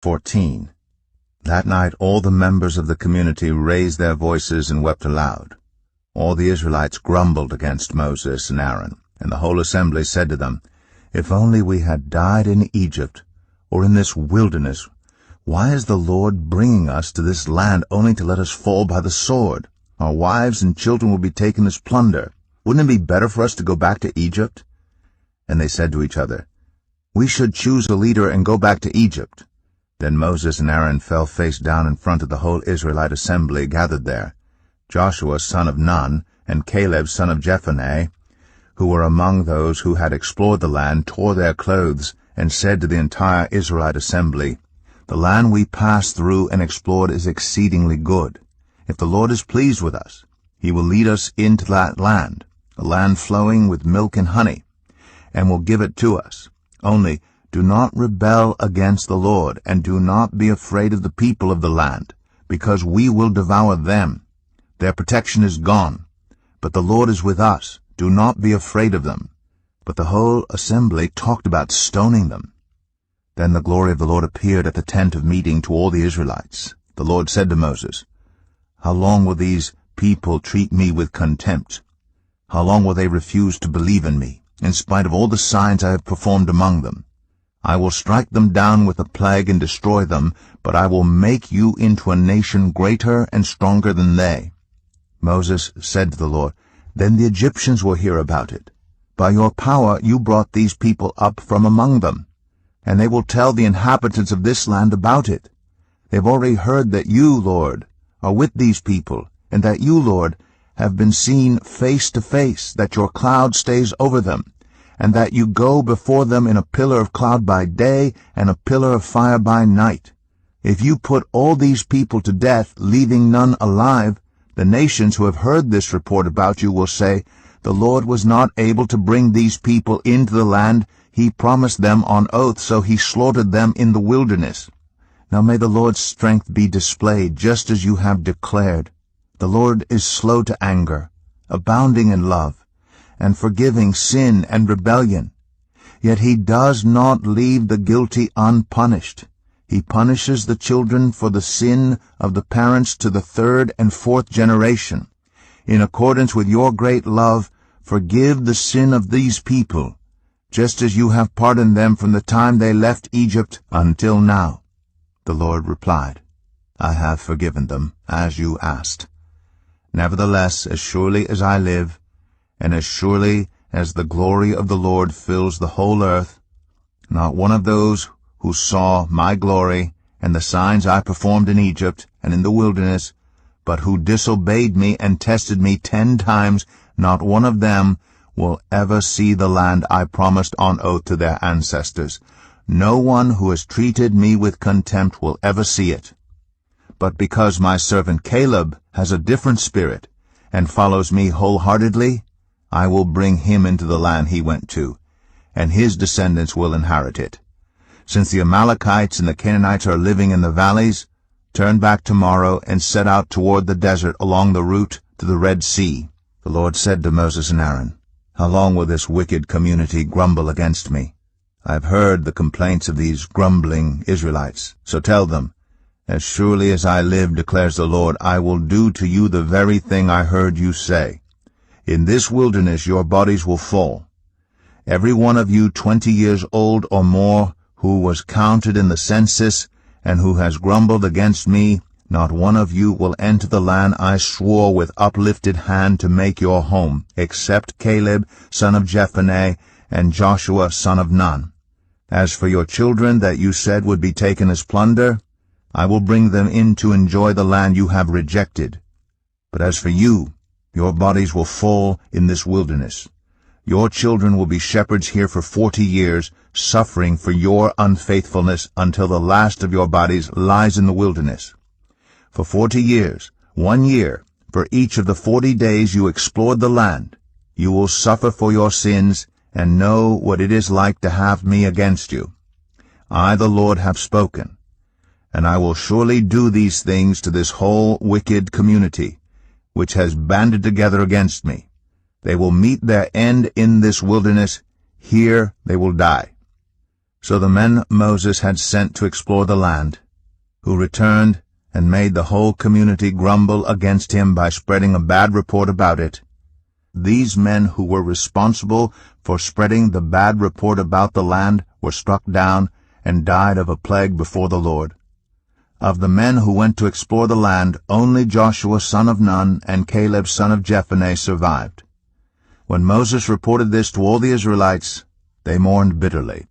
14. That night all the members of the community raised their voices and wept aloud. All the Israelites grumbled against Moses and Aaron, and the whole assembly said to them, "If only we had died in Egypt, or in this wilderness, why is the Lord bringing us to this land only to let us fall by the sword? Our wives and children will be taken as plunder. Wouldn't it be better for us to go back to Egypt?" And they said to each other, "We should choose a leader and go back to Egypt." Then Moses and Aaron fell face down in front of the whole Israelite assembly gathered there. Joshua son of Nun and Caleb son of Jephunneh, who were among those who had explored the land, tore their clothes and said to the entire Israelite assembly, "The land we passed through and explored is exceedingly good. If the Lord is pleased with us, he will lead us into that land, a land flowing with milk and honey, and will give it to us. Only do not rebel against the Lord, and do not be afraid of the people of the land, because we will devour them. Their protection is gone, but the Lord is with us. Do not be afraid of them." But the whole assembly talked about stoning them. Then the glory of the Lord appeared at the tent of meeting to all the Israelites. The Lord said to Moses, "How long will these people treat me with contempt? How long will they refuse to believe in me, in spite of all the signs I have performed among them? I will strike them down with a plague and destroy them, but I will make you into a nation greater and stronger than they." Moses said to the Lord, "Then the Egyptians will hear about it. By your power you brought these people up from among them, and they will tell the inhabitants of this land about it. They have already heard that you, Lord, are with these people, and that you, Lord, have been seen face to face, that your cloud stays over them, and that you go before them in a pillar of cloud by day and a pillar of fire by night. If you put all these people to death, leaving none alive, the nations who have heard this report about you will say, 'The Lord was not able to bring these people into the land he promised them on oath, so he slaughtered them in the wilderness.' Now may the Lord's strength be displayed, just as you have declared. The Lord is slow to anger, abounding in love, and forgiving sin and rebellion. Yet he does not leave the guilty unpunished. He punishes the children for the sin of the parents to the third and fourth generation. In accordance with your great love, forgive the sin of these people, just as you have pardoned them from the time they left Egypt until now." The Lord replied, "I have forgiven them, as you asked. Nevertheless, as surely as I live, and as surely as the glory of the Lord fills the whole earth, not one of those who saw my glory and the signs I performed in Egypt and in the wilderness, but who disobeyed me and tested me 10 times, not one of them will ever see the land I promised on oath to their ancestors. No one who has treated me with contempt will ever see it. But because my servant Caleb has a different spirit and follows me wholeheartedly, I will bring him into the land he went to, and his descendants will inherit it. Since the Amalekites and the Canaanites are living in the valleys, turn back tomorrow and set out toward the desert along the route to the Red Sea." The Lord said to Moses and Aaron, "How long will this wicked community grumble against me? I have heard the complaints of these grumbling Israelites. So tell them, 'As surely as I live, declares the Lord, I will do to you the very thing I heard you say. In this wilderness your bodies will fall. Every one of you 20 years old or more who was counted in the census and who has grumbled against me, not one of you will enter the land I swore with uplifted hand to make your home, except Caleb son of Jephunneh and Joshua son of Nun. As for your children that you said would be taken as plunder, I will bring them in to enjoy the land you have rejected. But as for you, your bodies will fall in this wilderness. Your children will be shepherds here for 40 years, suffering for your unfaithfulness until the last of your bodies lies in the wilderness. For 40 years, 1 year, for each of the 40 days you explored the land, you will suffer for your sins and know what it is like to have me against you. I, the Lord, have spoken, and I will surely do these things to this whole wicked community, which has banded together against me. They will meet their end in this wilderness. Here they will die. So the men Moses had sent to explore the land, who returned and made the whole community grumble against him by spreading a bad report about it, these men who were responsible for spreading the bad report about the land were struck down and died of a plague before the Lord. Of the men who went to explore the land, only Joshua son of Nun and Caleb son of Jephunneh survived. When Moses reported this to all the Israelites, they mourned bitterly.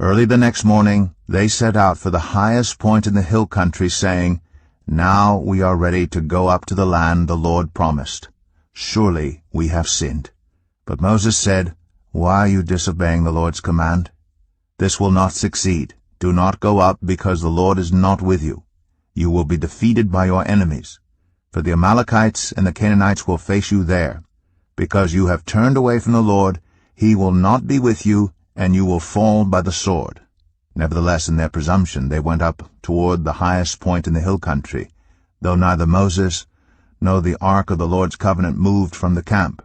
Early the next morning they set out for the highest point in the hill country, saying, "Now we are ready to go up to the land the Lord promised. Surely we have sinned." But Moses said, "Why are you disobeying the Lord's command? This will not succeed. Do not go up, because the Lord is not with you. You will be defeated by your enemies. For the Amalekites and the Canaanites will face you there. Because you have turned away from the Lord, he will not be with you, and you will fall by the sword." Nevertheless, in their presumption, they went up toward the highest point in the hill country, though neither Moses nor the ark of the Lord's covenant moved from the camp.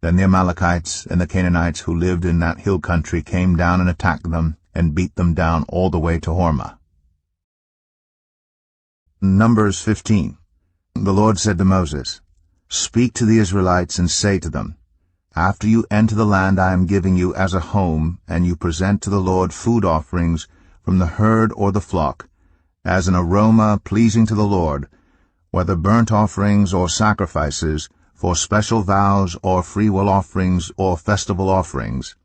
Then the Amalekites and the Canaanites who lived in that hill country came down and attacked them, and beat them down all the way to Hormah. Numbers 15. The Lord said to Moses, "Speak to the Israelites and say to them, After you enter the land I am giving you as a home, and you present to the Lord food offerings from the herd or the flock, as an aroma pleasing to the Lord, whether burnt offerings or sacrifices, for special vows or freewill offerings or festival offerings,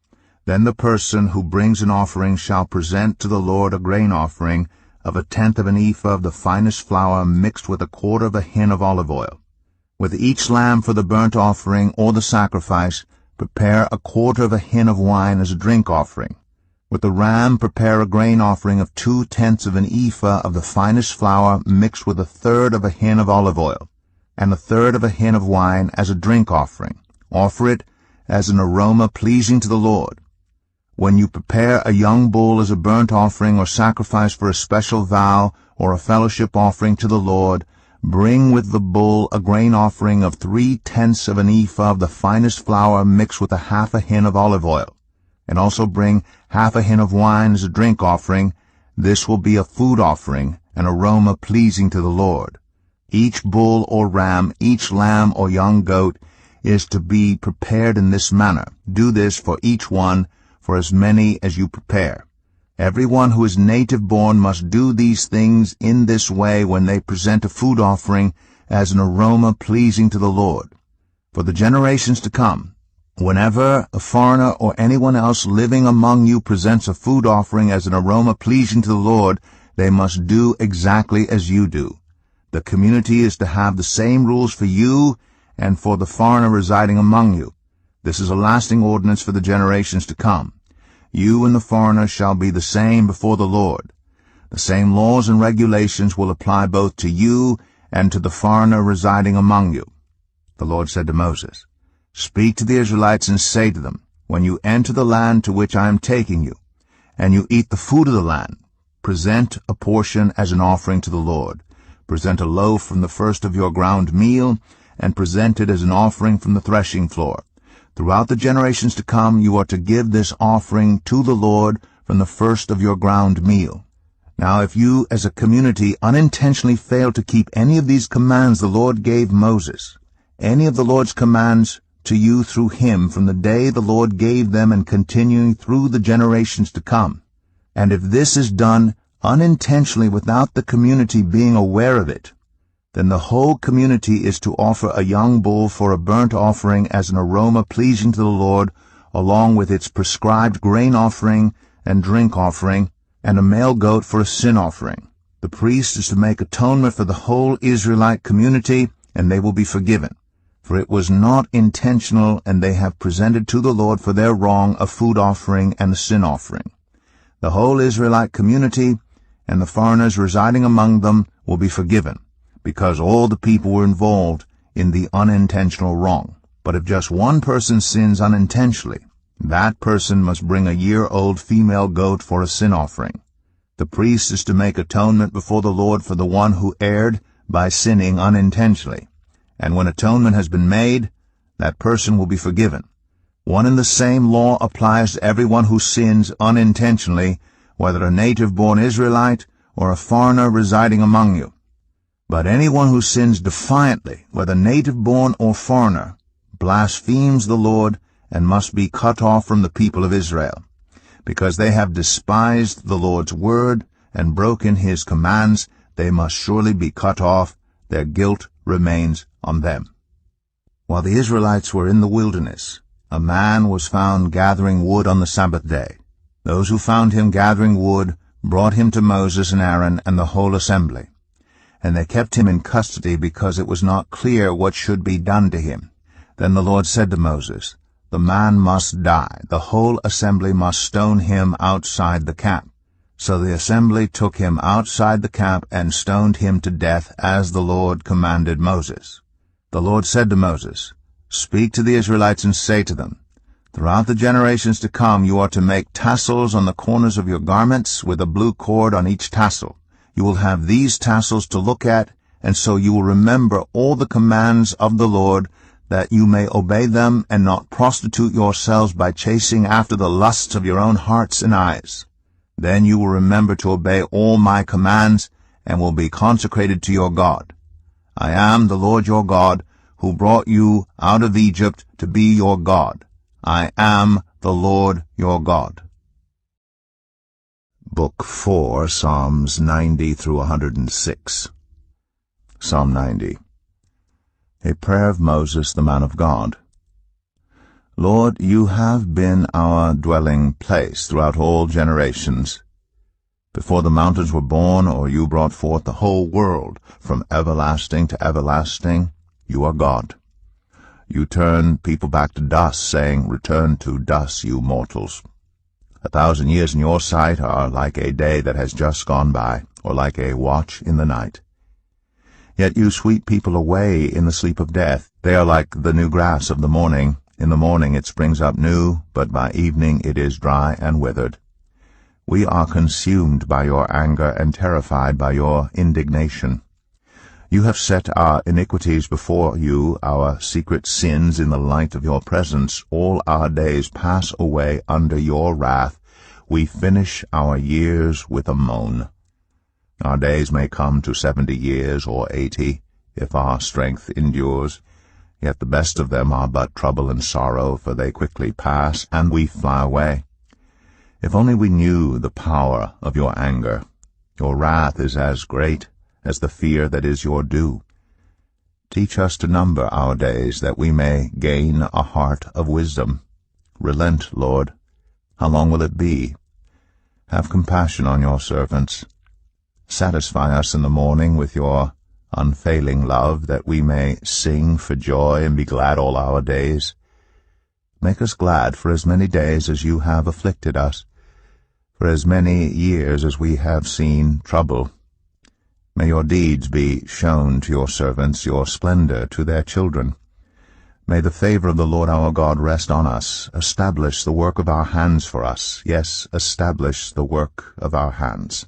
then the person who brings an offering shall present to the Lord a grain offering of 1/10 of an ephah of the finest flour mixed with 1/4 of a hin of olive oil. With each lamb for the burnt offering or the sacrifice, prepare 1/4 of a hin of wine as a drink offering. With the ram prepare a grain offering of 2/10 of an ephah of the finest flour mixed with 1/3 of a hin of olive oil, and 1/3 of a hin of wine as a drink offering. Offer it as an aroma pleasing to the Lord. When you prepare a young bull as a burnt offering or sacrifice for a special vow or a fellowship offering to the Lord, bring with the bull a grain offering of 3/10 of an ephah of the finest flour mixed with 1/2 a hin of olive oil, and also bring 1/2 a hin of wine as a drink offering. This will be a food offering, an aroma pleasing to the Lord. Each bull or ram, each lamb or young goat is to be prepared in this manner. Do this for each one, for as many as you prepare. Everyone who is native-born must do these things in this way when they present a food offering as an aroma pleasing to the Lord. For the generations to come, whenever a foreigner or anyone else living among you presents a food offering as an aroma pleasing to the Lord, they must do exactly as you do. The community is to have the same rules for you and for the foreigner residing among you. This is a lasting ordinance for the generations to come. You and the foreigner shall be the same before the Lord. The same laws and regulations will apply both to you and to the foreigner residing among you." The Lord said to Moses, "Speak to the Israelites and say to them, When you enter the land to which I am taking you, and you eat the food of the land, present a portion as an offering to the Lord. Present a loaf from the first of your ground meal, and present it as an offering from the threshing floor. Throughout the generations to come you are to give this offering to the Lord from the first of your ground meal. Now if you as a community unintentionally fail to keep any of these commands the Lord gave Moses, any of the Lord's commands to you through him from the day the Lord gave them and continuing through the generations to come, and if this is done unintentionally without the community being aware of it, then the whole community is to offer a young bull for a burnt offering as an aroma pleasing to the Lord, along with its prescribed grain offering and drink offering, and a male goat for a sin offering. The priest is to make atonement for the whole Israelite community, and they will be forgiven. For it was not intentional, and they have presented to the Lord for their wrong a food offering and a sin offering. The whole Israelite community and the foreigners residing among them will be forgiven, because all the people were involved in the unintentional wrong. But if just one person sins unintentionally, that person must bring a year-old female goat for a sin offering. The priest is to make atonement before the Lord for the one who erred by sinning unintentionally. And when atonement has been made, that person will be forgiven. One and the same law applies to everyone who sins unintentionally whether a native-born Israelite or a foreigner residing among you. But anyone who sins defiantly, whether native-born or foreigner, blasphemes the Lord and must be cut off from the people of Israel, because they have despised the Lord's word and broken his commands. They must surely be cut off. Their guilt remains on them. While the Israelites were in the wilderness, a man was found gathering wood on the Sabbath day. Those who found him gathering wood brought him to Moses and Aaron and the whole assembly. And they kept him in custody because it was not clear what should be done to him. Then the Lord said to Moses, "The man must die. The whole assembly must stone him outside the camp." So the assembly took him outside the camp and stoned him to death as the Lord commanded Moses. The Lord said to Moses, "Speak to the Israelites and say to them, throughout the generations to come you are to make tassels on the corners of your garments with a blue cord on each tassel. You will have these tassels to look at, and so you will remember all the commands of the Lord, that you may obey them and not prostitute yourselves by chasing after the lusts of your own hearts and eyes. Then you will remember to obey all my commands and will be consecrated to your God. I am the Lord your God, who brought you out of Egypt to be your God. I am the Lord your God." Book 4, Psalms 90 through 106. Psalm 90. A prayer of Moses, the man of God. Lord, you have been our dwelling place throughout all generations. Before the mountains were born, or you brought forth the whole world, from everlasting to everlasting, you are God. You turn people back to dust, saying, "Return to dust, you mortals." 1,000 years in your sight are like a day that has just gone by, or like a watch in the night. Yet you sweep people away in the sleep of death. They are like the new grass of the morning. In the morning it springs up new, but by evening it is dry and withered. We are consumed by your anger and terrified by your indignation. You have set our iniquities before you, our secret sins in the light of your presence. All our days pass away under your wrath. We finish our years with a moan. Our days may come to 70 years or 80, if our strength endures. Yet the best of them are but trouble and sorrow, for they quickly pass, and we fly away. If only we knew the power of your anger. Your wrath is as great as the fear that is your due. Teach us to number our days, that we may gain a heart of wisdom. Relent, Lord. How long will it be? Have compassion on your servants. Satisfy us in the morning with your unfailing love, that we may sing for joy and be glad all our days. Make us glad for as many days as you have afflicted us, for as many years as we have seen trouble. May your deeds be shown to your servants, your splendor to their children. May the favor of the Lord our God rest on us. Establish the work of our hands for us. Yes, establish the work of our hands.